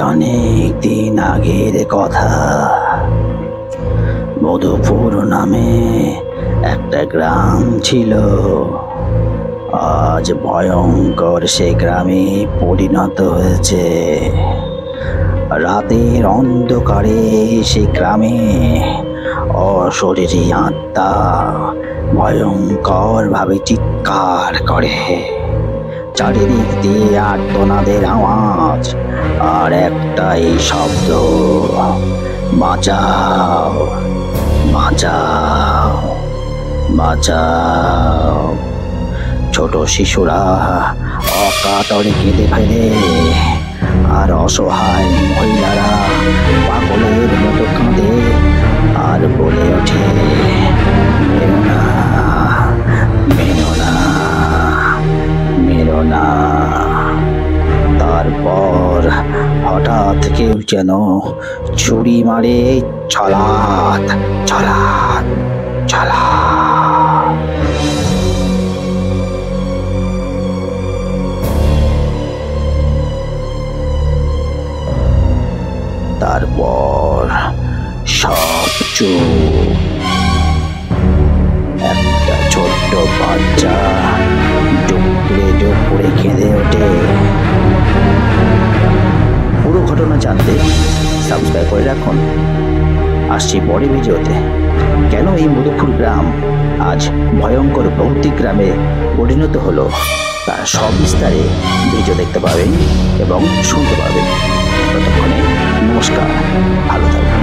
অনেক দিন আগের কথা। মধুপুর নামে একটা গ্রাম ছিল। আজ ভয়ঙ্কর সে গ্রামে পরিণত হয়েছে। রাতের অন্ধকারে সে গ্রামে অশরীরী আত্মা ভয়ঙ্কর ভাবে চিৎকার করে। চারিদিক দিয়ে আর্তনাদের আওয়াজ আর একটাই শব্দ, বাঁচাও বাঁচাও বাঁচাও। ছোট শিশুরা অকাতরে কেঁদে ফেলে, আর অসহায় মহিলারা পাগলের মতো কাঁদে আর বলে ওঠে, মেরো না, মেরো না, মেরো না। তারপর হঠাৎ কেউ যেন ছুরি মারে, ছলাৎ ছলাৎ ছলাৎ। তারপর সব চুপ। একটা ছোট্ট বাচ্চা ডুকরে ডুকরে কেঁদে ওঠে। পুরো ঘটনা জানতে সাবস্ক্রাইব করে রাখুন। আসছি পরে ভিডিওতে, কেন এই মধুপুর গ্রাম আজ ভয়ঙ্কর ভৌতিক গ্রামে পরিণত হলো তার সবিস্তারে ভিডিও দেখতে পাবেন এবং শুনতে পাবেন। ততক্ষণে নমস্কার, ভালো থাকবেন।